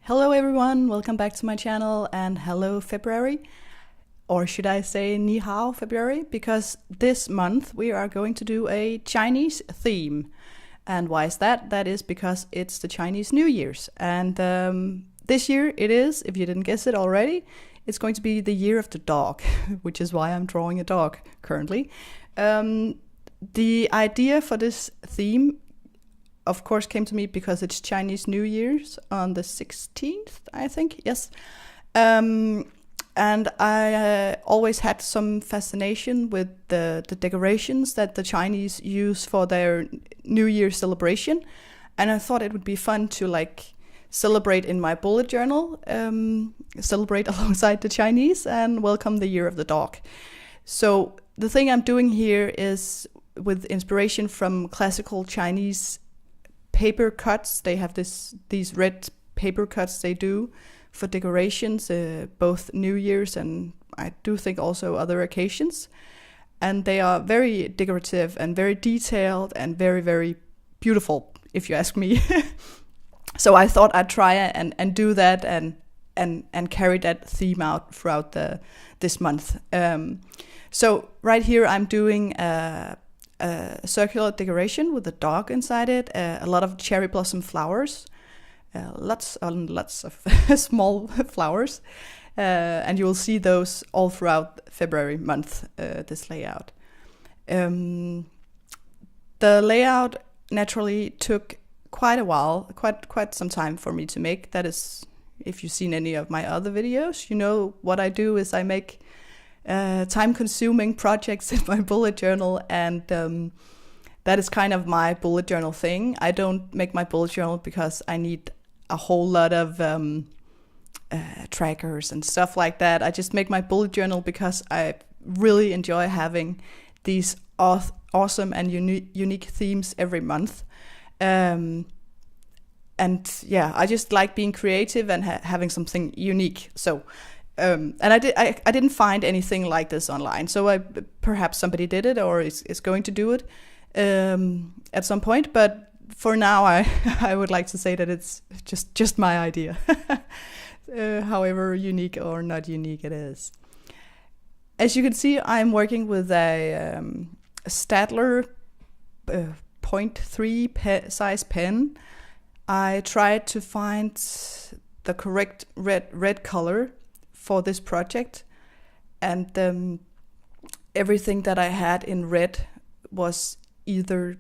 Hello everyone, welcome back to my channel and hello February. Or should I say Ni Hao February? Because this month we are going to do a Chinese theme. And why is that? That is because it's the Chinese New Year's. And this year it is, if you didn't guess it already, it's going to be the year of the dog, which is why I'm drawing a dog currently. The idea for this theme of course came to me because it's Chinese New Year's on the 16th, I think, yes. And I always had some fascination with the decorations that the Chinese use for their New Year celebration. And I thought it would be fun to celebrate in my bullet journal, celebrate alongside the Chinese and welcome the year of the dog. So the thing I'm doing here is with inspiration from classical Chinese paper cuts. They have these red paper cuts they do for decorations, both New Year's and I do think also other occasions. And they are very decorative and very detailed and very, very beautiful, if you ask me. So I thought I'd try and do that and carry that theme out throughout this month. So right here I'm doing a circular decoration with a dog inside it, a lot of cherry blossom flowers, lots and lots of small flowers, and you will see those all throughout February month, this layout. The layout naturally took quite a while, quite some time for me to make. That is, if you've seen any of my other videos, you know what I do is I make time-consuming projects in my bullet journal, and that is kind of my bullet journal thing. I don't make my bullet journal because I need a whole lot of trackers and stuff like that. I just make my bullet journal because I really enjoy having these awesome and unique themes every month. And yeah, I just like being creative and having something unique. So and I didn't find anything like this online, so perhaps somebody did it or is going to do it at some point. But for now, I would like to say that it's just my idea, however unique or not unique it is. As you can see, I'm working with a Staedtler 0.3 size pen. I tried to find the correct red color for this project, and everything that I had in red was either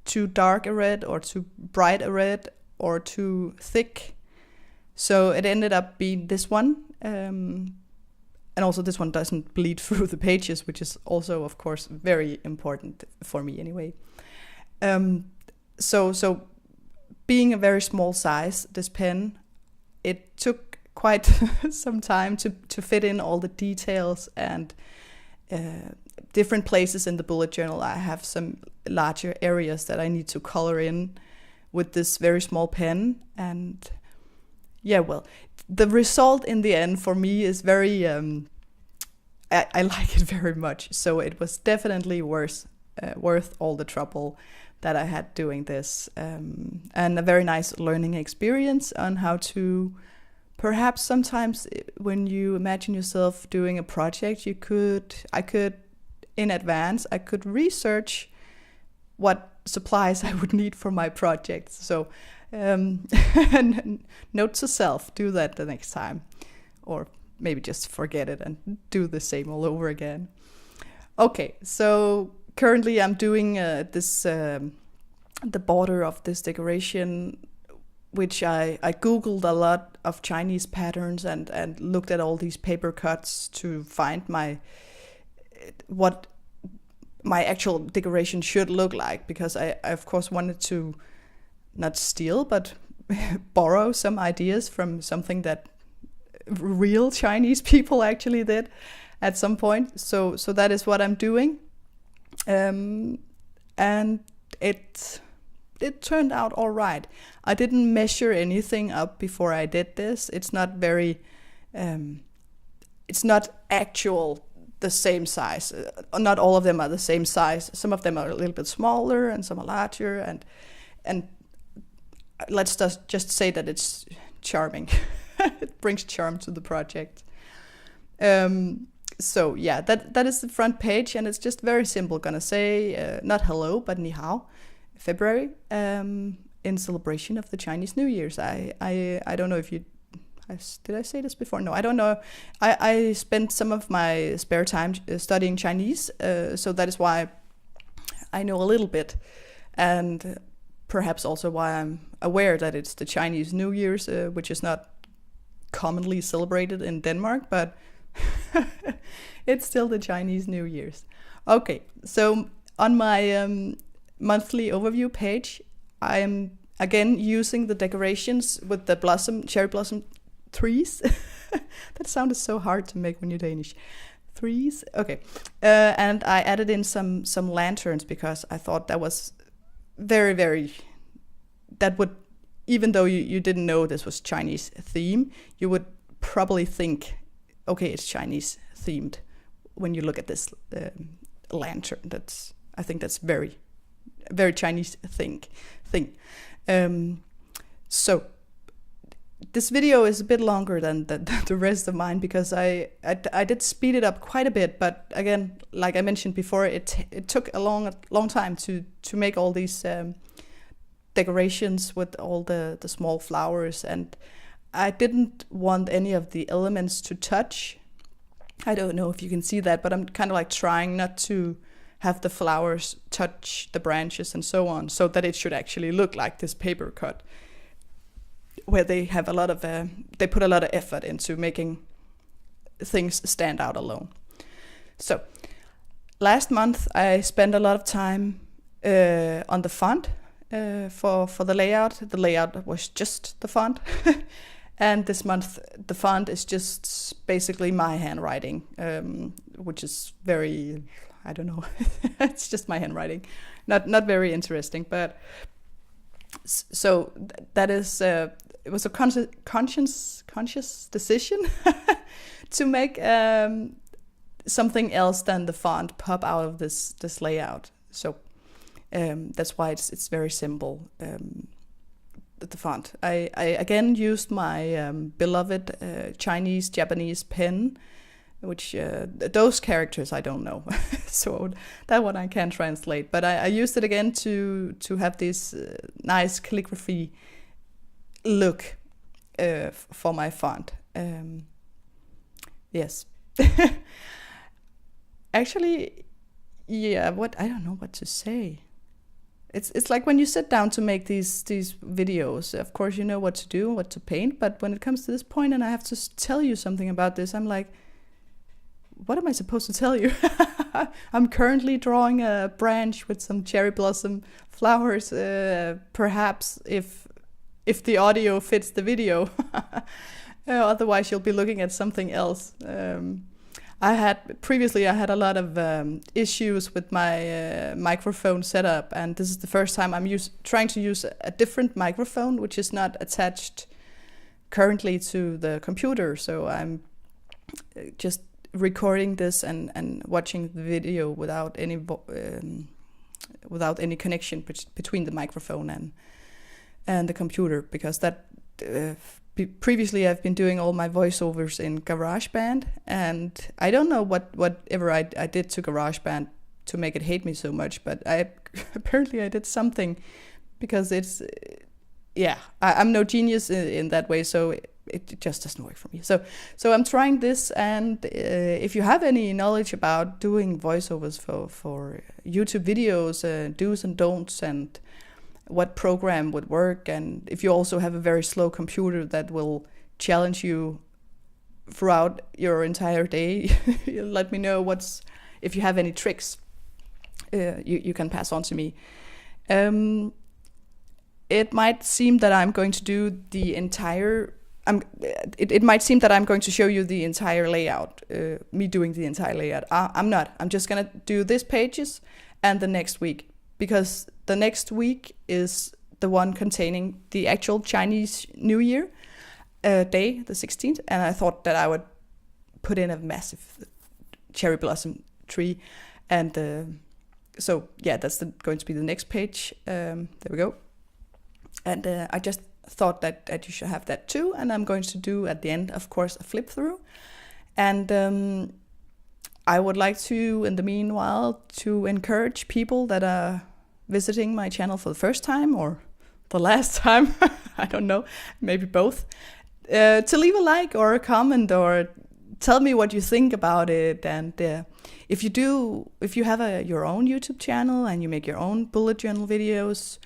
too dark a red or too bright a red or too thick, so it ended up being this one, and also this one doesn't bleed through the pages, which is also of course very important for me anyway. So being a very small size, this pen, it took quite some time to fit in all the details and different places in the bullet journal. I have some larger areas that I need to color in with this very small pen, and yeah, well, the result in the end for me is very I like it very much, so it was definitely worth all the trouble that I had doing this, and a very nice learning experience on how to perhaps sometimes when you imagine yourself doing a project, I could in advance, I could research what supplies I would need for my project. So note to self, do that the next time, or maybe just forget it and do the same all over again. Okay, so currently I'm doing the border of this decoration, which I Googled a lot of Chinese patterns and looked at all these paper cuts to find what my actual decoration should look like, because I of course wanted to not steal but borrow some ideas from something that real Chinese people actually did at some point. So that is what I'm doing, and it turned out all right. I didn't measure anything up before I did this. It's not very, it's not actual the same size. Not all of them are the same size. Some of them are a little bit smaller and some are larger. And let's just say that it's charming. It brings charm to the project. So yeah, that is the front page, and it's just very simple. Gonna say not hello, but ni hao, February, in celebration of the Chinese New Year's. I don't know if you did I say this before? No, I don't know. I spent some of my spare time studying Chinese, so that is why I know a little bit, and perhaps also why I'm aware that it's the Chinese New Year's, which is not commonly celebrated in Denmark, but it's still the Chinese New Year's. Okay, so on my monthly overview page, I am again using the decorations with the cherry blossom trees. That sounded so hard to make when you're Danish. Trees, okay. And I added in some lanterns because I thought that was very, very, that would, even though you didn't know this was Chinese theme, you would probably think, okay, it's Chinese themed when you look at this lantern. I think that's very, very Chinese thing. So this video is a bit longer than the rest of mine because I did speed it up quite a bit, but again, like I mentioned before, it took a long time to make all these decorations with all the small flowers, and I didn't want any of the elements to touch. I don't know if you can see that, but I'm kind of like trying not to have the flowers touch the branches and so on, so that it should actually look like this paper cut, where they have they put a lot of effort into making things stand out alone. So last month I spent a lot of time on the font for the layout. The layout was just the font. And this month the font is just basically my handwriting, which is very, I don't know, it's just my handwriting. Not very interesting, but so that is it was a conscious decision to make something else than the font pop out of this layout. So that's why it's very simple. The font. I again used my beloved Japanese pen, which those characters I don't know, so that one I can't translate. But I used it again to have this nice calligraphy look for my font. Yes, actually, yeah. I don't know what to say. It's like when you sit down to make these videos, of course you know what to do, what to paint, but when it comes to this point and I have to tell you something about this, I'm like, what am I supposed to tell you? I'm currently drawing a branch with some cherry blossom flowers, perhaps if the audio fits the video. Otherwise you'll be looking at something else. I had a lot of issues with my microphone setup, and this is the first time I'm trying to use a different microphone, which is not attached currently to the computer. So I'm just recording this and watching the video without any connection between the microphone and the computer, because that. Previously, I've been doing all my voiceovers in GarageBand, and I don't know whatever I did to GarageBand to make it hate me so much, but apparently I did something, because it's, yeah, I'm no genius in that way, so it just doesn't work for me. So I'm trying this, and if you have any knowledge about doing voiceovers for YouTube videos, do's and don'ts, and what program would work, and if you also have a very slow computer that will challenge you throughout your entire day, let me know if you have any tricks you can pass on to me. It might seem that I'm going to do the entire it might seem that I'm going to show you the entire layout, me doing the entire layout. I'm not. I'm just gonna do these pages and the next week, because the next week is the one containing the actual Chinese New Year day, the 16th, and I thought that I would put in a massive cherry blossom tree, and so yeah, that's going to be the next page. There we go. And I just thought that you should have that too. And I'm going to do at the end, of course, a flip through. And I would like to, in the meanwhile, to encourage people that are visiting my channel for the first time or the last time, I don't know, maybe both, to leave a like or a comment or tell me what you think about it. And if you have your own YouTube channel and you make your own bullet journal videos,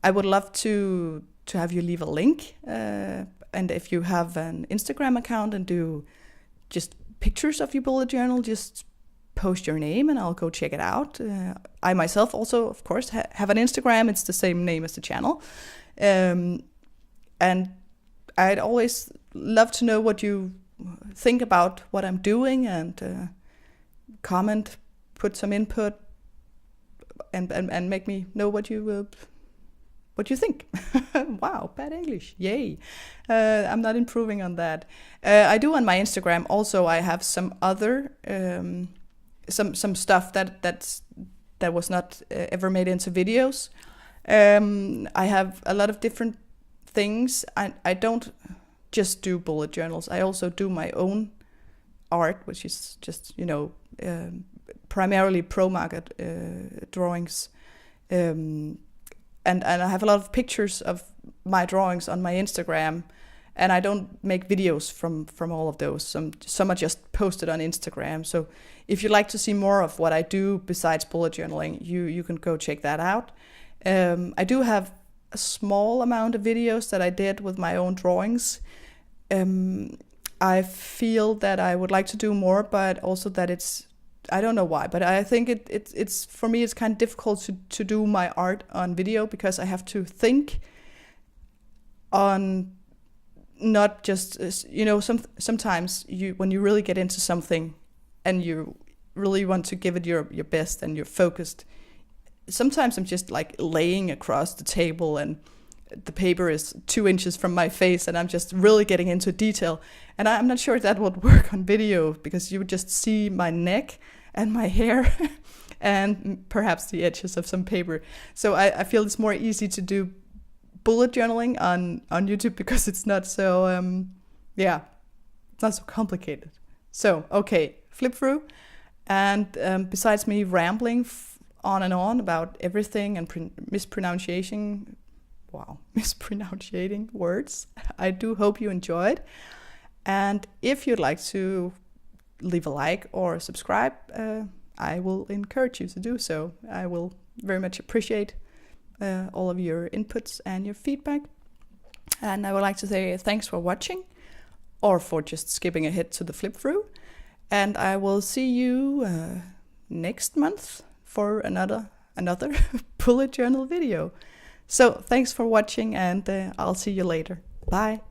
I would love to have you leave a link. And if you have an Instagram account and do just pictures of your bullet journal, just post your name and I'll go check it out. I myself also, of course, have an Instagram. It's the same name as the channel. And I'd always love to know what you think about what I'm doing, and comment, put some input, and make me know what you think. Wow, bad English, yay. I'm not improving on that. I do on my Instagram also. I have some other some stuff that was not ever made into videos. I have a lot of different things. I don't just do bullet journals. I also do my own art, which is just, primarily pro market drawings. And I have a lot of pictures of my drawings on my Instagram, and I don't make videos from all of those. Some are just posted on Instagram. So if you'd like to see more of what I do besides bullet journaling, you can go check that out. I do have a small amount of videos that I did with my own drawings. I feel that I would like to do more, but also that I don't know why, but I think it's for me, it's kind of difficult to do my art on video, because I have to think on not just, sometimes when you really get into something and you really want to give it your best and you're focused, sometimes I'm just like laying across the table and the paper is 2 inches from my face and I'm just really getting into detail. And I'm not sure if that would work on video, because you would just see my neck and my hair and perhaps the edges of some paper. So I feel it's more easy to do bullet journaling on YouTube, because it's not so, it's not so complicated. So, okay, flip through. And besides me rambling on and on about everything and mispronouncing words, I do hope you enjoyed. And if you'd like to leave a like or subscribe, I will encourage you to do so. I will very much appreciate all of your inputs and your feedback. And I would like to say thanks for watching, or for just skipping ahead to the flip through. And I will see you next month for another bullet journal video. So thanks for watching, and I'll see you later. Bye.